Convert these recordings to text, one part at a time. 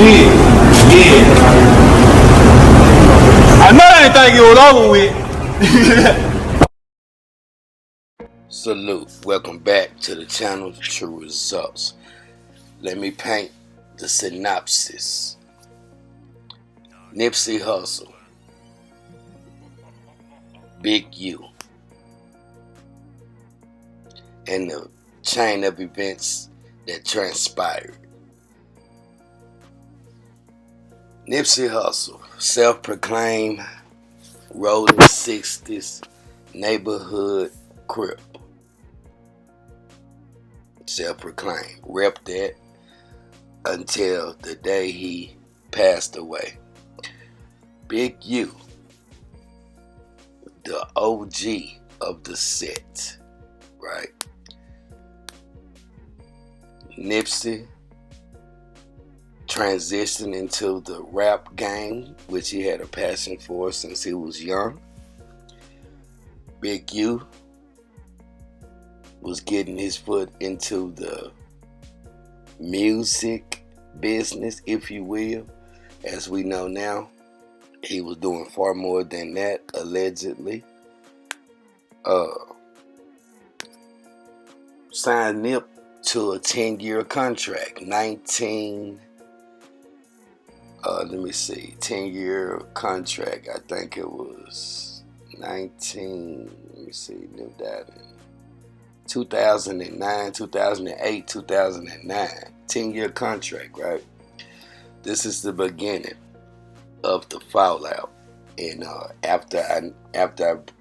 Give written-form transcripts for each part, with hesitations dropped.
did. Yeah. I know they think it was over with. Salute. Welcome back to the channel, True Results. Let me paint the synopsis. Nipsey Hussle, Big U, and the chain of events that transpired. Nipsey Hussle, self-proclaimed rolling 60s neighborhood crip. Self-proclaimed. Rep that until the day he passed away. Big U, the OG of the set, right? Nipsey transitioned into the rap game, which he had a passion for since he was young. Big U was getting his foot into the music business, if you will. As we know now, he was doing far more than that, allegedly. Signed Nip to a 10-year contract, 10-year contract. I think it was 19, Nip died in 2009, 2008, 2009. 10-year contract, right? This is the beginning of the fallout. And after I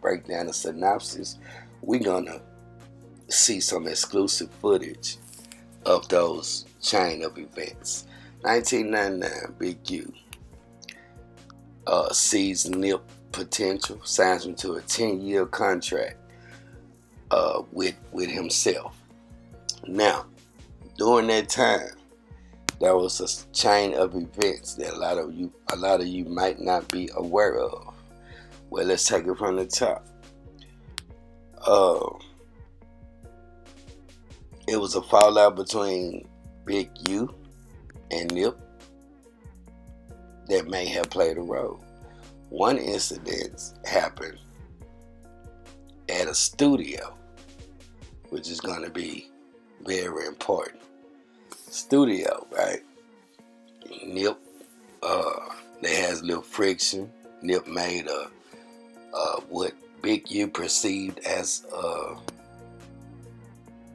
break down the synopsis, we're gonna see some exclusive footage of those chain of events. 1999, Big U sees Nip potential, signs him to a 10-year contract with himself. Now, during that time, there was a chain of events that a lot of you might not be aware of. Well, let's take it from the top. It was a fallout between Big U and Nip that may have played a role. One incident happened at a studio, which is going to be very important. Studio, right? Nip, they has a little friction. Nip made what Big U perceived as a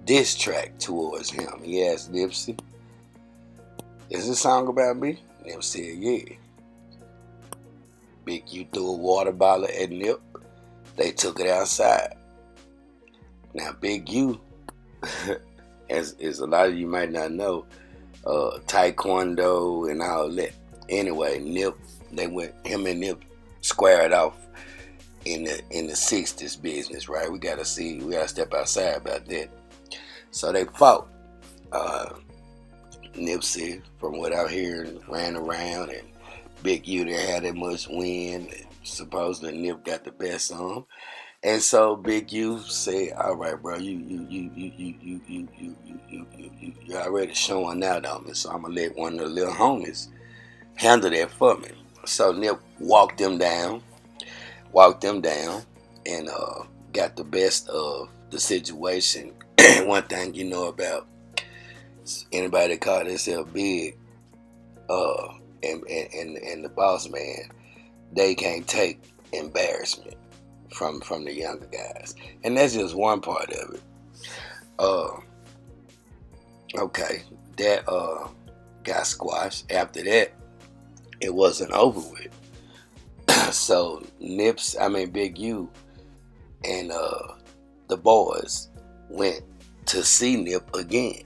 diss track towards him. He asked Nipsey, "Is this song about me?" Nip said, "Yeah." Big U threw a water bottle at Nip. They took it outside. Now, Big U, as a lot of you might not know, taekwondo and all that. Anyway, Nip, him and Nip squared off in the 60s business, right? We gotta step outside about that. So they fought. Nipsey, from what I'm hearing, ran around, and Big U didn't have that much wind. Supposedly Nip got the best on him. And so Big U said, "All right, bro, you're already showing out on me, so I'm gonna let one of the little homies handle that for me." So Nip walked them down, and got the best of the situation. One thing you know about anybody that call themselves big, and the boss man, they can't take embarrassment from the younger guys, and that's just one part of it. Okay, that got squashed. After that, it wasn't over with. So Big U and the boys went to see Nip again.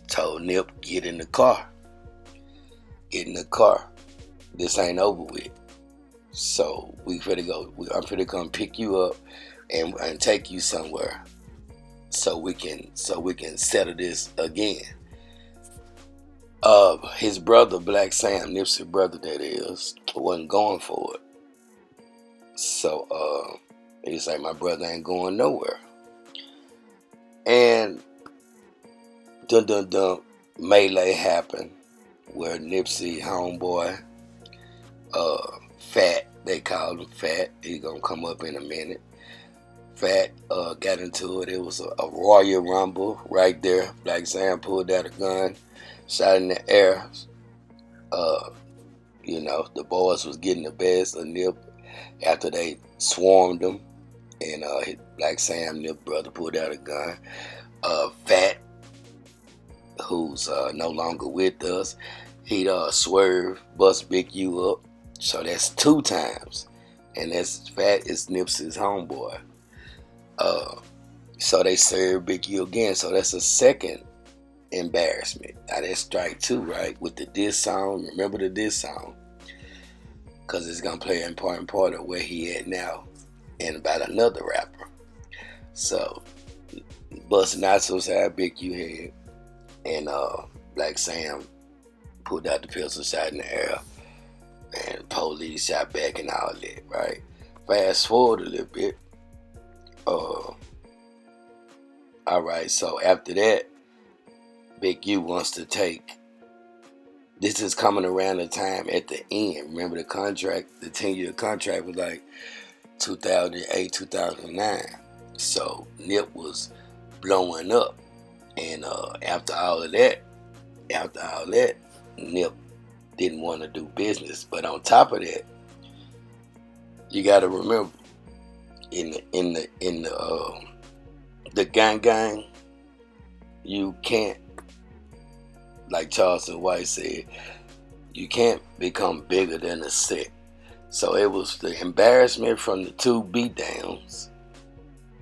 Told Nip, "Get in the car. This ain't over with. So I'm finna come pick you up and take you somewhere so we can settle this again." His brother, Black Sam, Nipsey's brother that is, wasn't going for it. So he's like, "My brother ain't going nowhere." And melee happened. where Nipsey homeboy, Fat, they called him Fat. He gonna come up in a minute. Fat got into it. It was a Royal Rumble right there. Black Sam pulled out a gun, shot in the air. You know, the boys was getting the best of Nip after they swarmed him. And Black Sam, Nip brother, pulled out a gun. Fat, who's no longer with us, he'd swerve, bust Big U up. So that's 2 times. And that's Fat is Nipsey's homeboy. So they served Big U again. So that's a second embarrassment. Now that's strike 2, right? With the diss song. Remember the diss song? Because it's going to play an important part of where he at now and about another rapper. So, busting out so side Big U head. And Black Sam pulled out the pistol, shot in the air. And police shot back and all that, right? Fast forward a little bit. Alright, so after that, Big U wants to take, this is coming around the time at the end. Remember the contract, the 10-year contract was like 2008, 2009. So Nip was blowing up. And after all that, Nip didn't want to do business. But on top of that, you got to remember, in the gang, you can't, like Charleston White said, you can't become bigger than a set. So it was the embarrassment from the 2 beatdowns,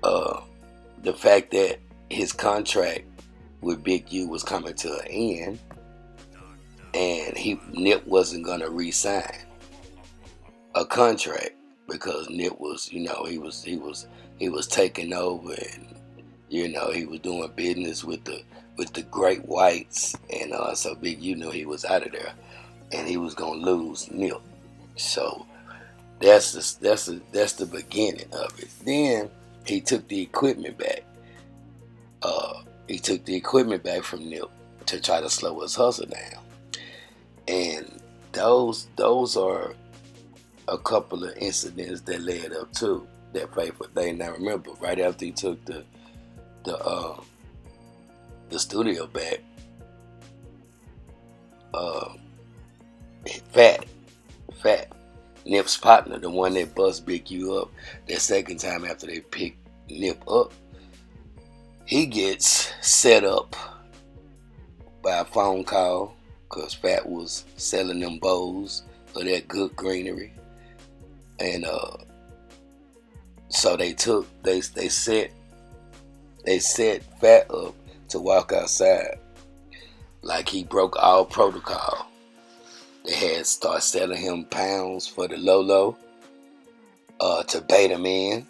the fact that his contract with Big U was coming to an end, and Nip wasn't gonna re-sign a contract because Nip was, you know, he was taking over, and you know, he was doing business with the great whites, and so Big U knew he was out of there, and he was gonna lose Nip. So that's the beginning of it. Then he took the equipment back. He took the equipment back from Nip to try to slow his hustle down, and those are a couple of incidents that led up to that fateful thing. Now remember, right after he took the studio back, Fat, Nip's partner, the one that bust Big U up that second time after they picked Nip up, he gets set up by a phone call because Fat was selling them bowls of that good greenery. And so they set Fat up to walk outside like he broke all protocol. They had start selling him pounds for the Lolo to bait him in,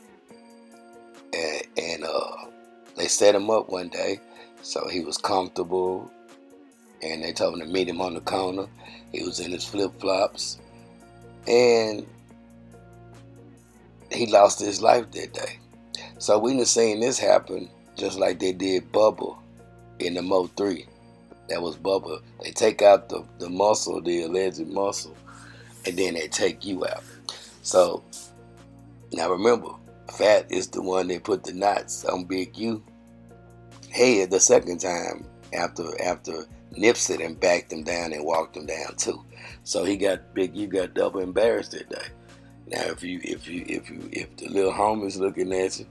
and they set him up one day so he was comfortable, and they told him to meet him on the corner. He was in his flip-flops, and he lost his life that day. So we done seen this happen just like they did Bubba in the Mo 3. That was Bubba. They take out the muscle, the alleged muscle, and then they take you out. So now remember, Fat is the one that put the knots on Big U head the second time after Nipsey and backed him down and walked him down too. So Big U got double embarrassed that day. Now if the little homie's looking at you,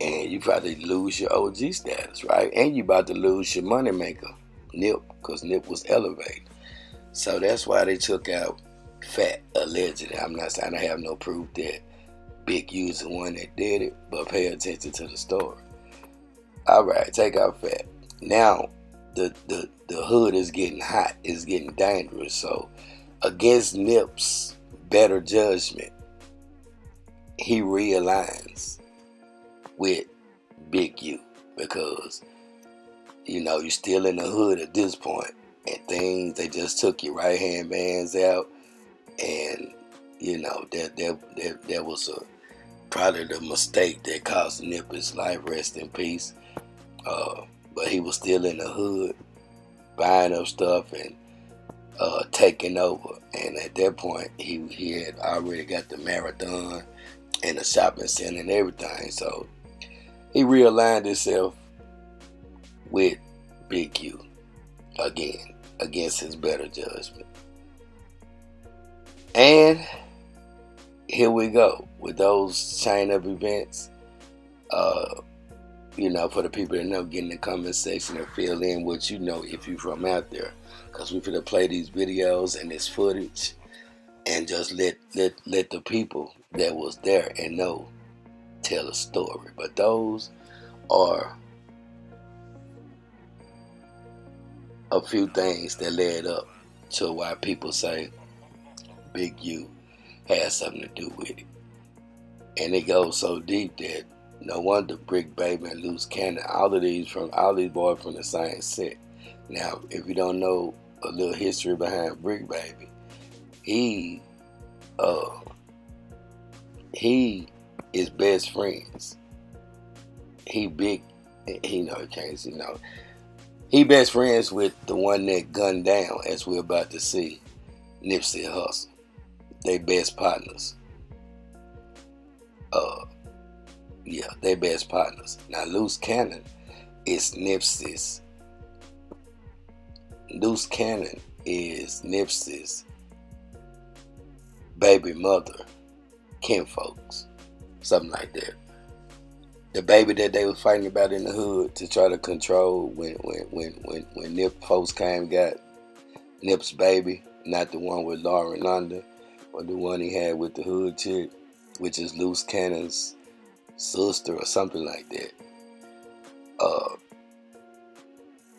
and you probably lose your OG status, right? And you about to lose your money maker, Nip, because Nip was elevated. So that's why they took out Fat, allegedly. I'm not saying I have no proof that Big U's the one that did it, but pay attention to the story. All right, take out Fat. Now the hood is getting hot. It's getting dangerous. So against Nip's better judgment, he realigns with Big U because, you know, you're still in the hood at this point, and things, they just took your right hand man's out, and you know that was probably the mistake that cost Nip his life, rest in peace. But he was still in the hood buying up stuff, and taking over. And at that point, he had already got the marathon and the shopping center and everything. So he realigned himself with Big U again, against his better judgment. And here we go with those chain of events. You know, for the people that know, get in the comment section and fill in what you know if you're from out there. Because we're going to play these videos and this footage and just let the people that was there and know tell a story. But those are a few things that led up to why people say Big U has something to do with it. And it goes so deep that no wonder Brick Baby and Loose Cannon, all these boys from the same set. Now, if you don't know a little history behind Brick Baby, he is best friends. He best friends with the one that gunned down, as we're about to see, Nipsey Hussle. They best partners. Yeah, they best partners. Now, Loose Cannon is Nipsey's. Loose Cannon is Nipsey's baby mother, kinfolks, something like that. The baby that they was fighting about in the hood to try to control when Nip folks came got Nip's baby, not the one with Lauren London, or the one he had with the hood chick, which is Loose Cannon's sister or something like that.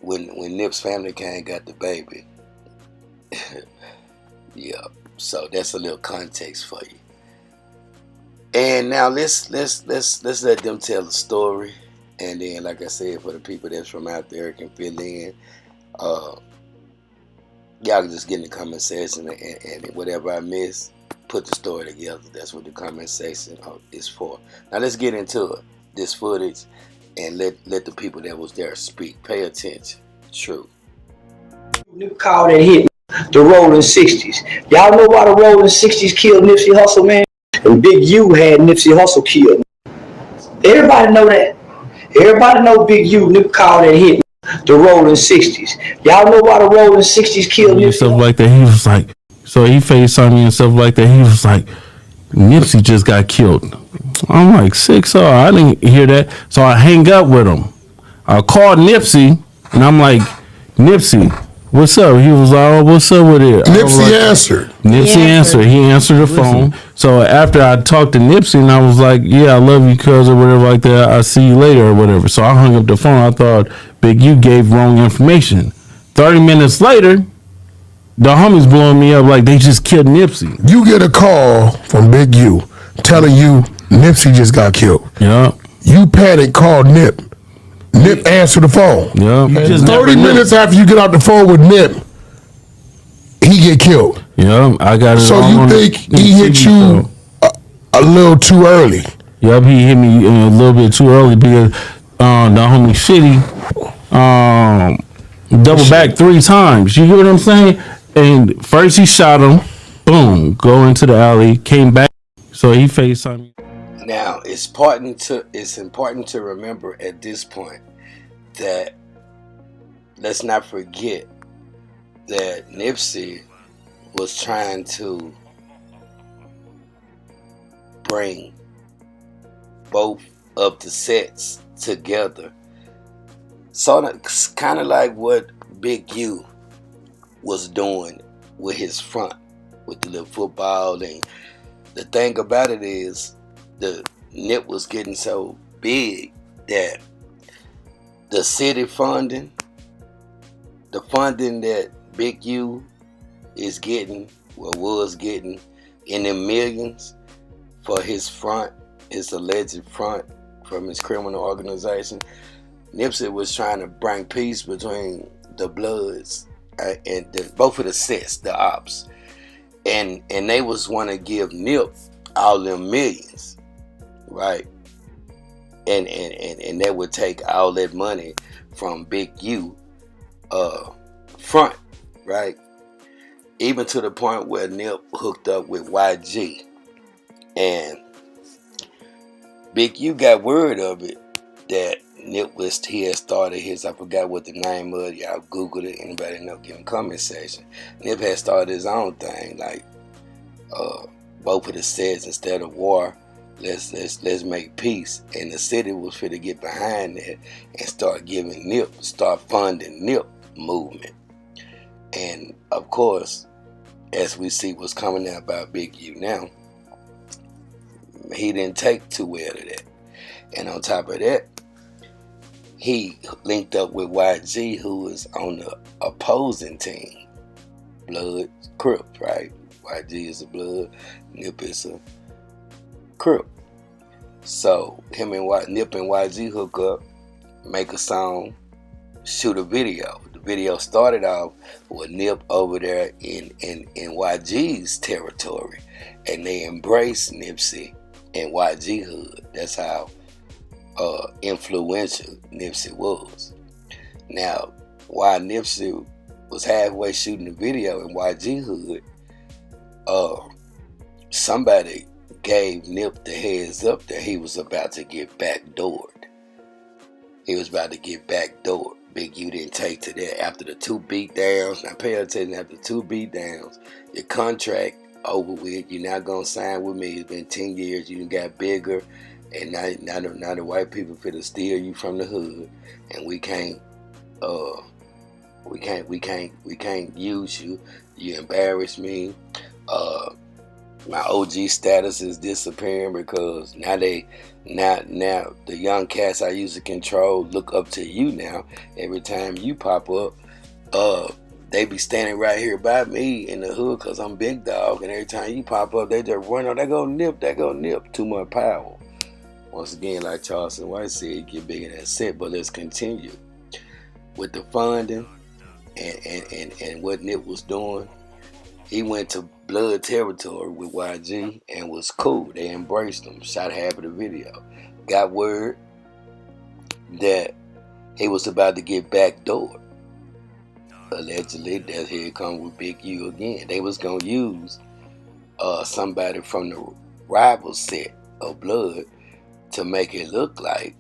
When Nip's family came got the baby. Yeah, so that's a little context for you. And now let's let them tell the story, and then, like I said, for the people that's from out there can fill in. Y'all can just get in the comment section and whatever I miss, put the story together. That's what the comment section is for. Now let's get into it. This footage, and let the people that was there speak. Pay attention. True. Nip called and hit the Rolling 60s. Y'all know why the Rolling 60s killed Nipsey Hussle, man? And Big U had Nipsey Hussle killed. Everybody know that. Everybody know Big U. Nip called and hit the Rolling 60s. Y'all know why the Rolling 60s killed Nipsey stuff like that. He was like, so he FaceTimed me and stuff like that. He was like, Nipsey just got killed. I'm like, 6-0. I didn't hear that. So I hang up with him. I called Nipsey and I'm like, Nipsey, what's up? He was like, oh, what's up with it? Nipsey answered. Nipsey answered. He answered the phone. So after I talked to Nipsey and I was like, yeah, I love you, cuz, or whatever like that. I'll see you later or whatever. So I hung up the phone. I thought Big U gave wrong information. 30 minutes later, the homies blowing me up like they just killed Nipsey. You get a call from Big U telling you Nipsey just got killed. Yeah. You panic, call Nip. Nip answered the phone. Yeah. 30 minutes after you get off the phone with Nip, he get killed. Yeah. I got it. So you think he hit you a little too early? Yep, he hit me a little bit too early because the homie Shitty double back 3 times. You hear what I'm saying? And first he shot him, boom, go into the alley, came back, so he FaceTimed me. Now, it's important to remember at this point that let's not forget that Nipsey was trying to bring both of the sets together. So it's kind of like what Big U was doing with his front, with the little football. And the thing about it is, the Nip was getting so big that the city funding, the funding that Big U is getting, or was getting, in the millions for his front, his alleged front from his criminal organization. Nipsey was trying to bring peace between the Bloods and both of the sets, the ops, and they was want to give Nip all them millions, right? And they would take all that money from Big U front, right? even to the point where Nip hooked up with YG, and Big U got word of it that he had started his, I forgot what the name was, y'all Google it, anybody know, give him comment section. Nip had started his own thing, like both of the sets, instead of war, let's make peace. And the city was fit to get behind that and start funding Nip movement. And of course, as we see what's coming out about Big U now, he didn't take too well to that. And on top of that, he linked up with YG, who was on the opposing team. Blood, Crip, right? YG is a Blood, Nip is a Crip. So Nip and YG hook up, make a song, shoot a video. The video started off with Nip over there in YG's territory, and they embraced Nipsey and YG hood. That's how influential Nipsey was. Now, while Nipsey was halfway shooting the video in YG hood, somebody gave Nip the heads up that he was about to get backdoored. He was about to get backdoored. Big U didn't take to that. After the 2 beatdowns, now pay attention, after 2 beatdowns, your contract over with, you're not gonna sign with me. It's been 10 years, you done got bigger, and now the white people finna steal you from the hood, and we can't use you. You embarrass me. My OG status is disappearing because now the young cats I used to control look up to you now. Every time you pop up, they be standing right here by me in the hood because I'm big dog, and every time you pop up, they just run on. They go Nip. Too much power. Once again, like Charleston White said, get bigger than set. But let's continue with the funding and what Nip was doing. He went to Blood territory with YG and was cool. They embraced him. Shot half of the video. Got word that he was about to get backdoored. Allegedly, that here come with Big U again. They was gonna use somebody from the rival set of Blood to make it look like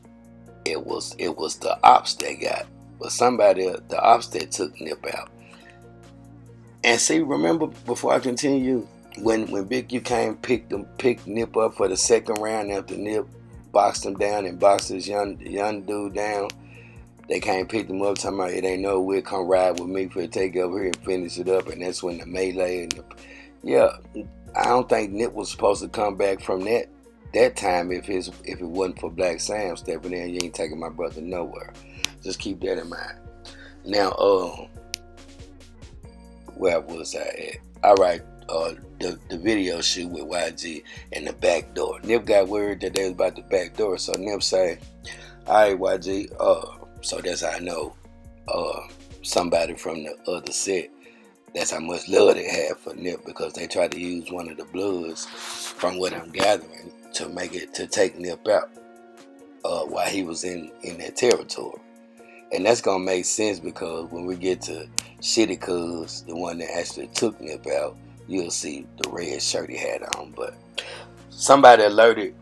it was the ops they got, but the ops that took Nip out. And see, remember, before I continue, when Big U came picked Nip up for the second round after Nip boxed him down and boxed this young dude down, they came pick him up talking about it ain't no way, come ride with me for the take over here and finish it up. And that's when the melee and I don't think Nip was supposed to come back from that time if it wasn't for Black Sam stepping in. You ain't taking my brother nowhere. Just keep that in mind. Now, where was I at? All right, the video shoot with YG and the back door. Nip got word that they was about the back door, so Nip say, all right, YG, so that's how I know somebody from the other set. That's how much love they had for Nip, because they tried to use one of the Bloods, from what I'm gathering, to take Nip out while he was in that territory. And that's gonna make sense because when we get to Shitty Cuz, the one that actually took Nip out, you'll see the red shirt he had on. But somebody alerted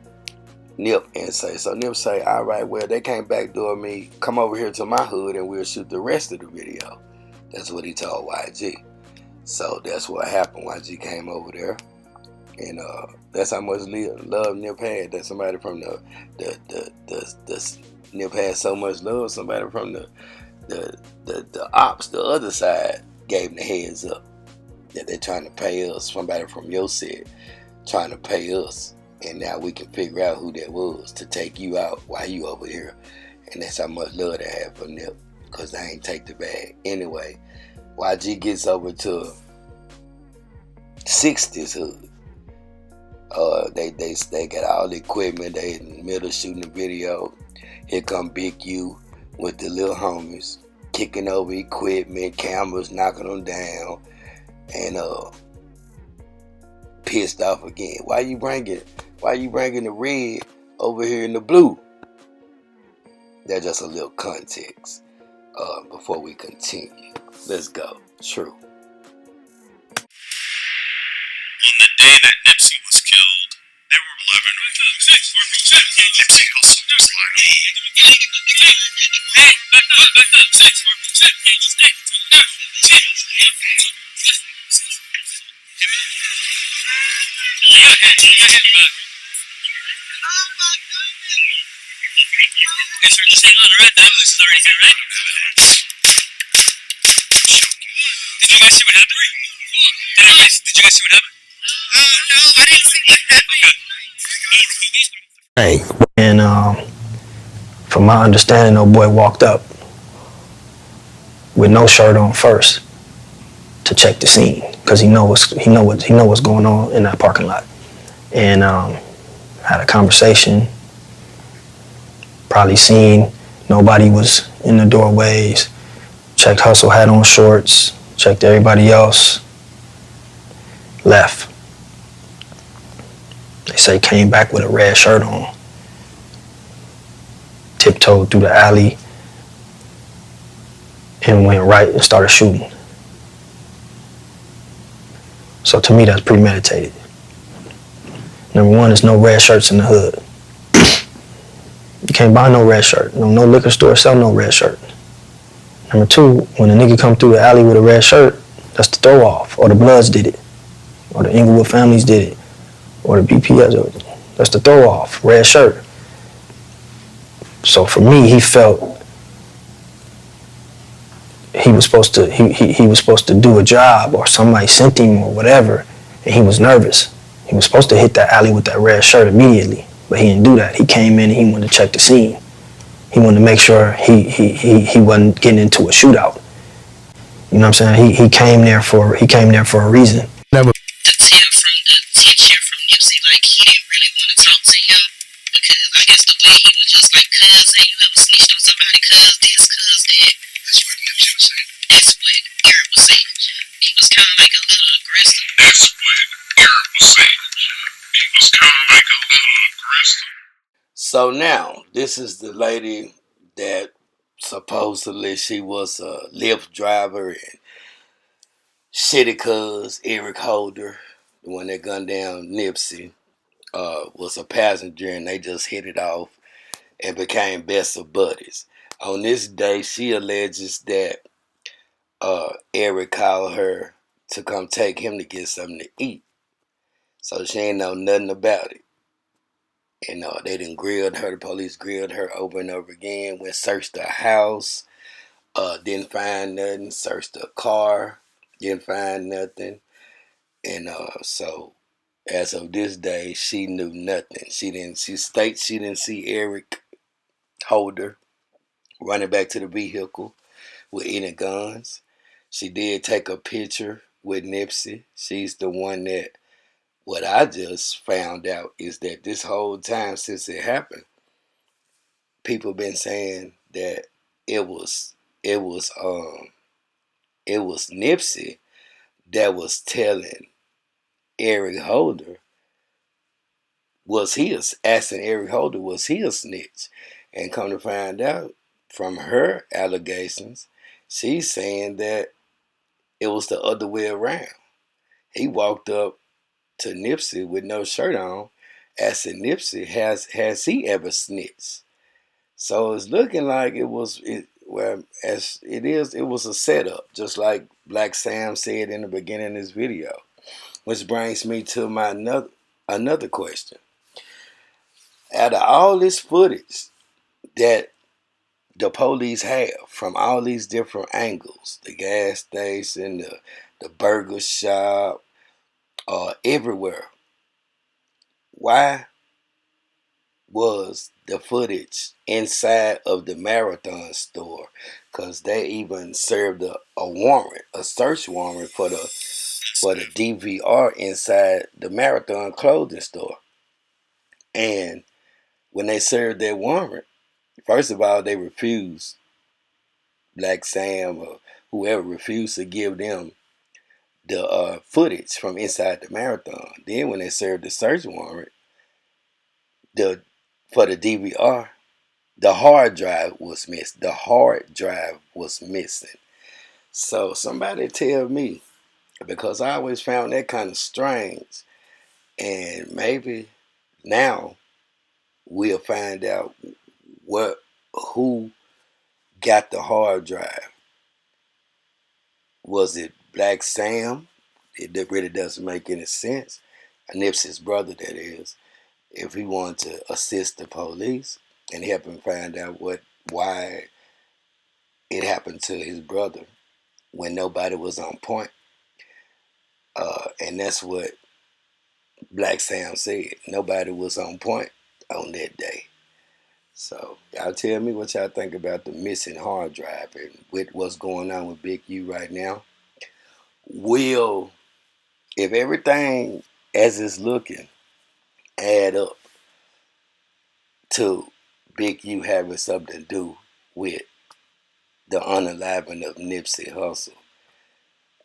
Nip and so Nip say, all right, well, they can't backdoor me. Come over here to my hood and we'll shoot the rest of the video. That's what he told YG. So that's what happened. YG came over there, and that's how much love Nip had. That somebody from the Nip had so much love. Somebody from the ops, the other side, gave him the heads up that they're trying to pay us. Somebody from your set trying to pay us, and now we can figure out who that was to take you out while you over here. And that's how much love they had for Nip, because they ain't take the bag anyway. YG gets over to 60's hood. They got all the equipment. They in the middle shooting the video. Here come Big U with the little homies, kicking over equipment, cameras knocking them down, and pissed off again. Why you bringing the red over here in the blue? That's just a little context before we continue. Let's go. True. day that Nipsey was killed, there were 11 Nipsey Hussle was lined Did you guys see what happened? Did you guys see what happened? No, I didn't see what happened. Hey, and from my understanding, old boy walked up with no shirt on first to check the scene because he know what's going on in that parking lot, and had a conversation. Probably seen nobody was in the doorways. Checked Hussle had on shorts. Checked everybody else. Left. They say came back with a red shirt on. Tiptoed through the alley and went right and started shooting. So to me, that's premeditated. Number one, there's no red shirts in the hood. You can't buy no red shirt. No liquor store sell no red shirt. Number two, when a nigga come through the alley with a red shirt, that's the throw off, or the Bloods did it, or the Inglewood families did it, or the BPS. That's the throw off, red shirt. So for me, he felt he was supposed to do a job, or somebody sent him or whatever, and he was nervous. He was supposed to hit that alley with that red shirt immediately, but he didn't do that. He came in and he wanted to check the scene. He wanted to make sure he wasn't getting into a shootout. You know what I'm saying? He came there for a reason. The tip from the teacher from Nipsey, like he didn't really want to talk to him because I guess the way he was just like, cuz, hey, you ever snitched on somebody, cuz this, cuz that. That's what Nipsey was saying. That's what Eric was saying. He was kind of like a little aggressive. That's what Eric was saying. He was kind of like a little aggressive. So now, this is the lady that supposedly she was a Lyft driver and shitty cuz Eric Holder, the one that gunned down Nipsey, was a passenger, and they just hit it off and became best of buddies. On this day, she alleges that Eric called her to come take him to get something to eat. So she ain't know nothing about it. And they done grilled her. The police grilled her over and over again. Went searched the house. Didn't find nothing. Searched the car. Didn't find nothing. And so as of this day, she knew nothing. She states she didn't see Eric Holder running back to the vehicle with any guns. She did take a picture with Nipsey. She's the one that, what I just found out is that this whole time since it happened, people been saying that it was Nipsey that was telling Eric Holder, asking Eric Holder, was he a snitch? And come to find out from her allegations, she's saying that it was the other way around. He walked up to Nipsey with no shirt on, asking Nipsey, has he ever snitched? So it's looking like it was a setup, just like Black Sam said in the beginning of this video. Which brings me to my another question. Out of all this footage that the police have from all these different angles, the gas station, the burger shop, everywhere, why was the footage inside of the Marathon store? Because they even served a warrant, a search warrant for the DVR inside the Marathon clothing store. And when they served that warrant, first of all, they refused, Black Sam or whoever refused to give them the footage from inside the Marathon. Then when they served the search warrant, for the DVR, the hard drive was missing. The hard drive was missing. So somebody tell me, because I always found that kind of strange. And maybe now we'll find out who got the hard drive. Was it Black Sam? It really doesn't make any sense. Nipsey's brother, that is. If he wanted to assist the police and help him find out why it happened to his brother when nobody was on point. And that's what Black Sam said. Nobody was on point on that day. So y'all tell me what y'all think about the missing hard drive and with what's going on with Big U right now. If everything as it's looking add up to Big U having something to do with the unaliving of Nipsey Hussle,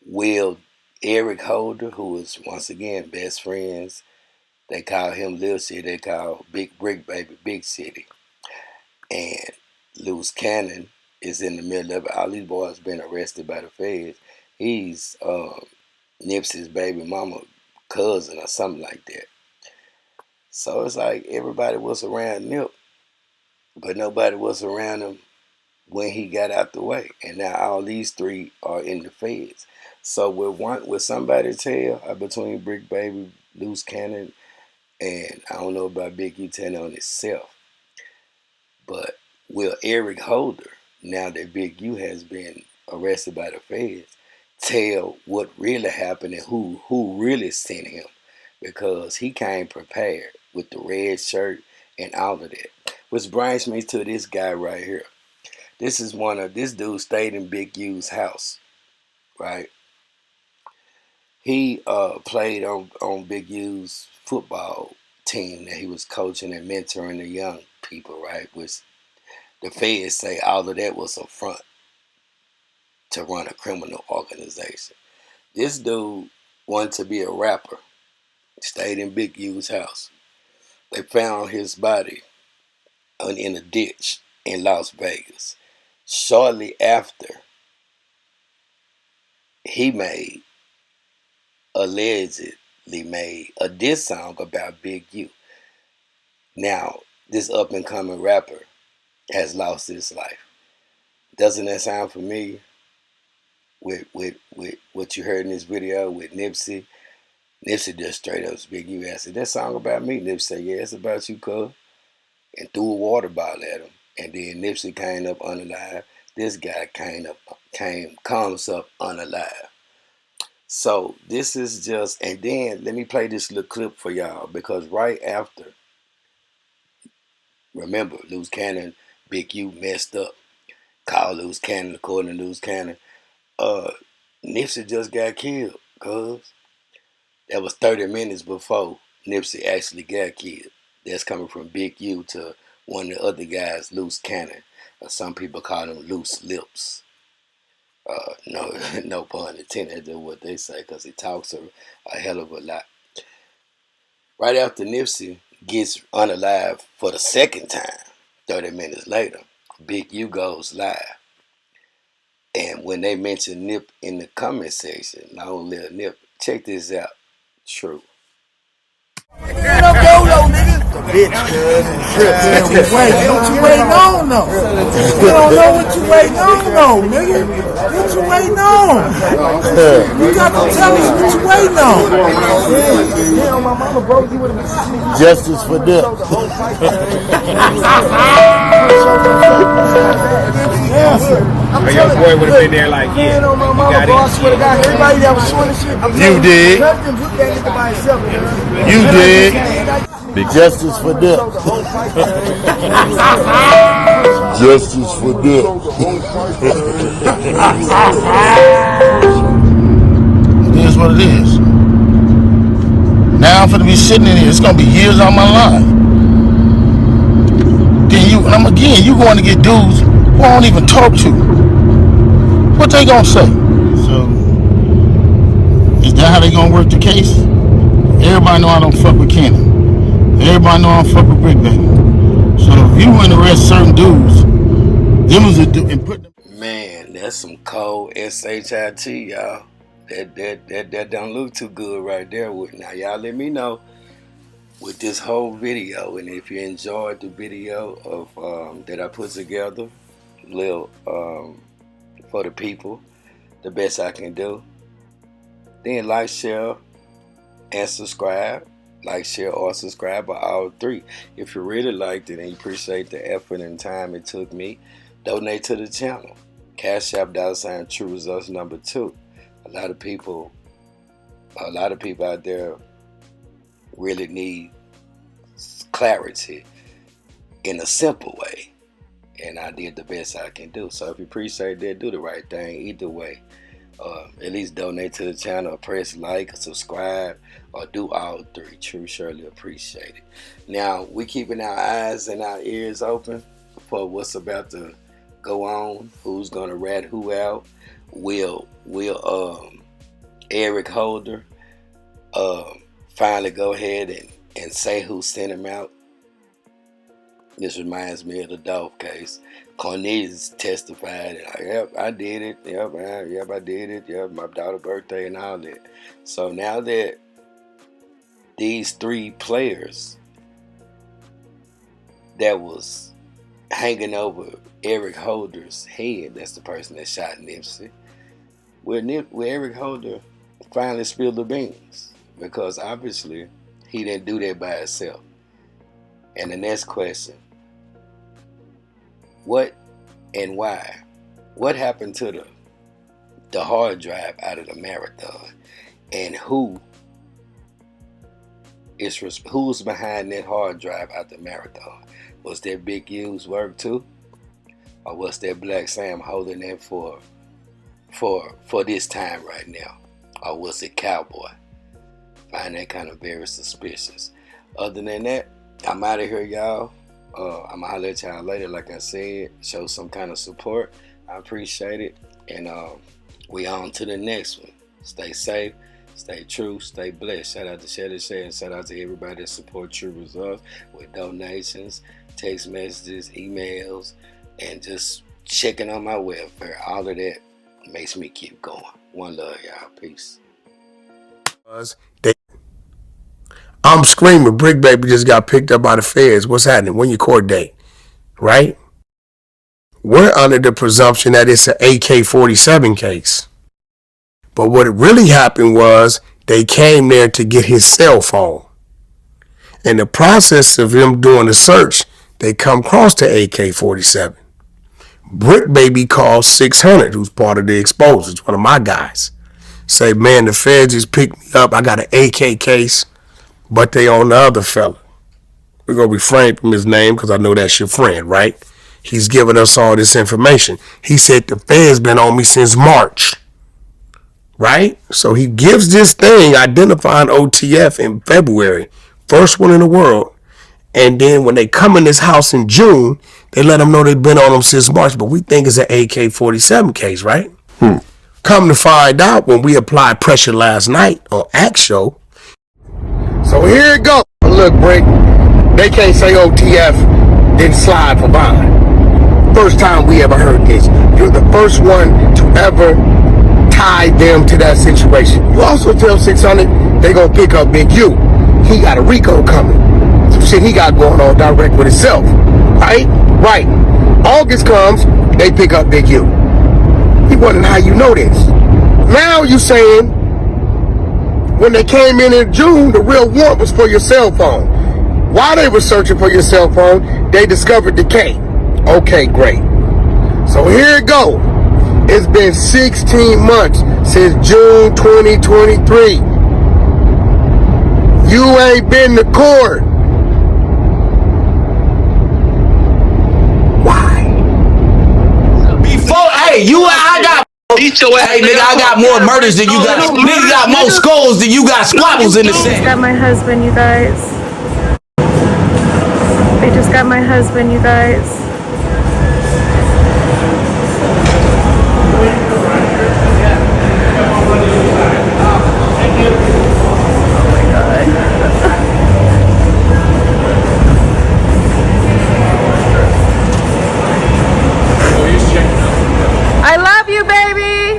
will Eric Holder, who is once again best friends, they call him Lil City, they call Big Brick Baby Big City, and Loose Cannon is in the middle of it. All these boys been arrested by the feds. He's Nipsey's baby mama cousin or something like that. So it's like everybody was around Nip, but nobody was around him when he got out the way. And now all these three are in the feds. So with somebody tell between Brick Baby, Loose Cannon, and I don't know about Big U telling on himself, but will Eric Holder, now that Big U has been arrested by the feds, tell what really happened and who really sent him? Because he came prepared with the red shirt and all of that. Which brings me to this guy right here. This dude stayed in Big U's house, right? He played on Big U's football team that he was coaching and mentoring the young people, right? Which the feds say all of that was a front to run a criminal organization. This dude wanted to be a rapper, stayed in Big U's house. They found his body in a ditch in Las Vegas. Shortly after, he allegedly made a diss song about Big U. Now, this up and coming rapper has lost his life. Doesn't that sound familiar with what you heard in this video with Nipsey? Nipsey just straight up Big U asked, "Is that song about me?" Nipsey said, "Yeah, it's about you, cuz," and threw a water bottle at him. And then Nipsey came up unalive. This guy comes up unalive. So this is just, and then let me play this little clip for y'all, because right after, remember, Loose Cannon, Big U messed up. Called Loose Cannon, according to Loose Cannon. Nipsey just got killed, cuz. That was 30 minutes before Nipsey actually got killed. That's coming from Big U to one of the other guys, Loose Cannon. Some people call him Loose Lips. No pun intended, that's what they say, because he talks a hell of a lot. Right after Nipsey gets unalive for the second time, 30 minutes later, Big U goes live. And when they mention Nip in the comment section, long live Nip, check this out. True. Man, I'm YOLO, nigga. Bitch, cuz. Wait, what you waiting on, though? You don't know what you waiting on, though, nigga. What you waiting on? You got to tell us what you waiting on. Yeah, my mama, bro, you would have Justice for them. Or your boy would have been there like, yeah, on my mama, bro, I swear to God, everybody that was showing this shit. You did. Nothing put that nigga by himself, man. You did. Justice for them. Justice for them. It is what it is. Now I'm finna be sitting in here. It's gonna be years on my life. Then you going to get dudes who I don't even talk to. What they gonna say? So, is that how they gonna work the case? Everybody know I don't fuck with Cannon. Everybody know I don't fuck with Brick Baby. So if you want to arrest certain dudes, them was and put them. Man, that's some cold shit, y'all. That don't look too good right there. Now y'all let me know with this whole video, and if you enjoyed the video of that I put together, little for the people, the best I can do, then like, share, and subscribe. Like, share, or subscribe, or all three. If you really liked it and you appreciate the effort and time it took me, donate to the channel. Cash App $ True Results #2. A lot of people out there really need clarity in a simple way, and I did the best I can do. So if you appreciate that, do the right thing either way. At least donate to the channel, or press like, or subscribe, or do all three. True, surely appreciate it. Now, we keeping our eyes and our ears open for what's about to go on. Who's gonna rat who out? Will Eric Holder finally go ahead and say who sent him out? This reminds me of the Dolph case. Cornelius testified, and yep, I did it. Yep, I did it. Yep, my daughter's birthday and all that. So now that these three players that was hanging over Eric Holder's head, that's the person that shot Nipsey, where Eric Holder finally spilled the beans, because obviously he didn't do that by himself. And the next question, what and why? What happened to the hard drive out of the marathon? And who's behind that hard drive out the marathon? Was that Big U's work too? Or was that Black Sam holding it for this time right now? Or was it Cowboy? Find that kind of very suspicious. Other than that, I'm out of here, y'all. I'm gonna holler at y'all later. Like I said, show some kind of support. I appreciate it. And we on to the next one. Stay safe, stay true, stay blessed. Shout out to Share, and shout out to everybody that support True Results with donations, text messages, emails, and just checking on my welfare. All of that makes me keep going. One love, y'all. Peace. I'm screaming, Brick Baby just got picked up by the feds. What's happening? When your court date? Right? We're under the presumption that it's an AK-47 case. But what really happened was they came there to get his cell phone. In the process of him doing the search, they come across the AK-47. Brick Baby calls 600, who's part of the exposers, one of my guys. Say, man, the feds just picked me up. I got an AK case. But they on the other fella. We're going to refrain from his name because I know that's your friend, right? He's giving us all this information. He said the feds been on me since March, right? So he gives this thing identifying OTF in February, first one in the world. And then when they come in this house in June, they let them know they've been on them since March. But we think it's an AK-47 case, right? Come to find out, when we applied pressure last night on Act Show. So here it goes. Look, Brick, they can't say OTF didn't slide for bond. First time we ever heard this. You're the first one to ever tie them to that situation. You also tell 600 they gonna pick up Big U. He got a RICO coming. Some shit he got going on direct with himself. Right? Right. August comes, they pick up Big U. He wondering how you know this. Now you saying when they came in June, the real warrant was for your cell phone. While they were searching for your cell phone, they discovered the K. Okay, great. So here it go. It's been 16 months since June 2023. You ain't been to court. Why? Before, hey, I got. Hey, nigga, I got more murders than you got. Nigga got more skulls than you got squabbles in the sand. Got my husband, you guys. They just got my husband, you guys. I love you, baby.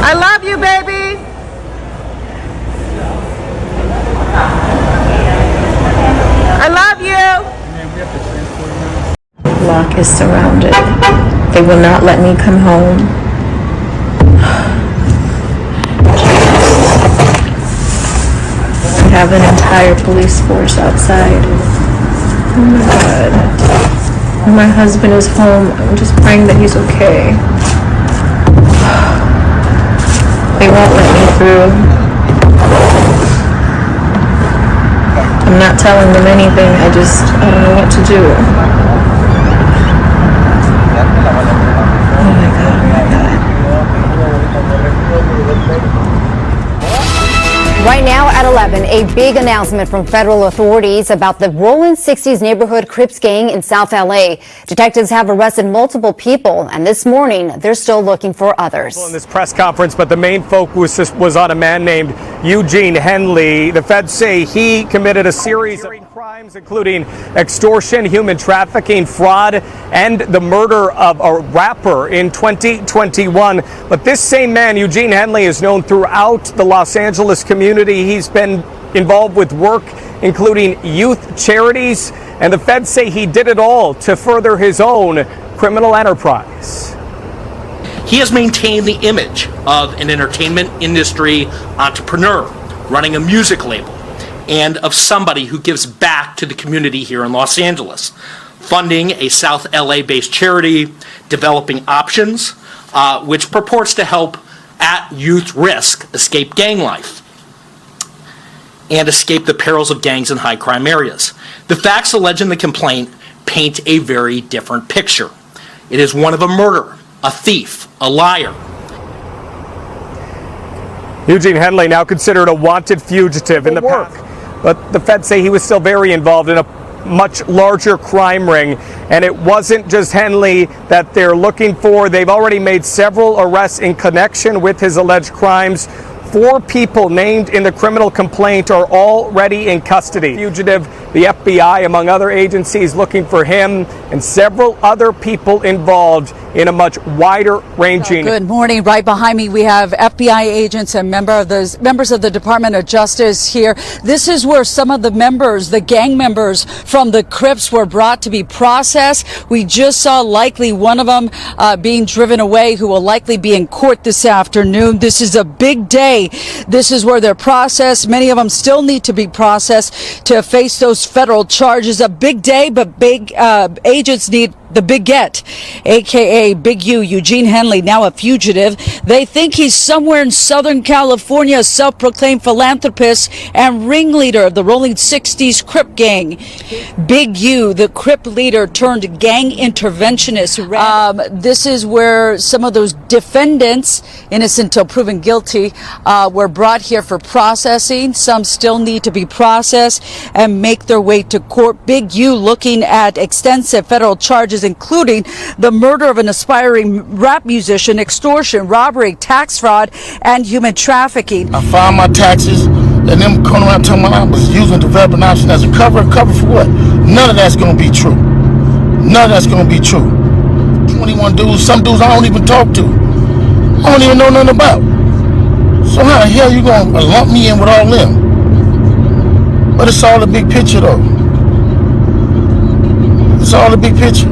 I love block is surrounded. They will not let me come home. I have an entire police force outside. Oh my God. When my husband is home, I'm just praying that he's okay. They won't let me through. I'm not telling them anything. I don't know what to do. Oh my God, oh my God. Right now at 11, a big announcement from federal authorities about the Rolling 60s neighborhood Crips gang in South LA. Detectives have arrested multiple people, and this morning they're still looking for others. In this press conference, but the main focus was on a man named Eugene Henley. The feds say he committed a series of crimes, including extortion, human trafficking, fraud, and the murder of a rapper in 2021. But this same man, Eugene Henley, is known throughout the Los Angeles community. He's been involved with work, including youth charities, and the feds say he did it all to further his own criminal enterprise. He has maintained the image of an entertainment industry entrepreneur running a music label and of somebody who gives back to the community here in Los Angeles, funding a South LA-based charity, developing options, which purports to help at-youth risk escape gang life and escape the perils of gangs in high-crime areas. The facts alleged in the complaint paint a very different picture. It is one of a murderer, a thief, a liar. Eugene Henley now considered a wanted fugitive in the past, but the feds say he was still very involved in a much larger crime ring, and it wasn't just Henley that they're looking for. They've already made several arrests in connection with his alleged crimes. 4 people named in the criminal complaint are already in custody. Fugitive, the FBI, among other agencies, looking for him and several other people involved in a much wider ranging. Good morning. Right behind me, we have FBI agents and members of the Department of Justice here. This is where some of the members, the gang members from the Crips, were brought to be processed. We just saw likely one of them being driven away, who will likely be in court this afternoon. This is a big day. This is where they're processed. Many of them still need to be processed to face those federal charges. A big day, but big agents need the big get, aka Big U, Eugene Henley, now a fugitive. They think he's somewhere in Southern California, a self-proclaimed philanthropist and ringleader of the Rolling 60s Crip gang. Big U, the Crip leader turned gang interventionist. This is where some of those defendants, innocent until proven guilty, were brought here for processing. Some still need to be processed and make their way to court. Big U looking at extensive federal charges, including the murder of an aspiring rap musician, extortion, robbery, tax fraud, and human trafficking. I filed my taxes, and them coming around telling me I was using developing option as a cover. Cover for what? None of that's going to be true. None of that's going to be true. 21 dudes, some dudes I don't even talk to. I don't even know nothing about. So how the hell you going to lump me in with all them? But it's all a big picture, though. It's all a big picture.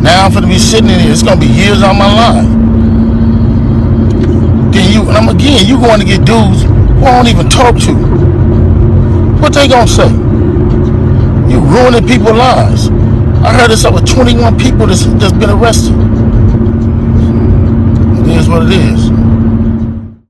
Now I'm gonna be sitting in here. It's gonna be years on my life. Then you going to get dudes who I don't even talk to. What they gonna say? You ruining people's lives. I heard it's over 21 people that's been arrested. It is what it is.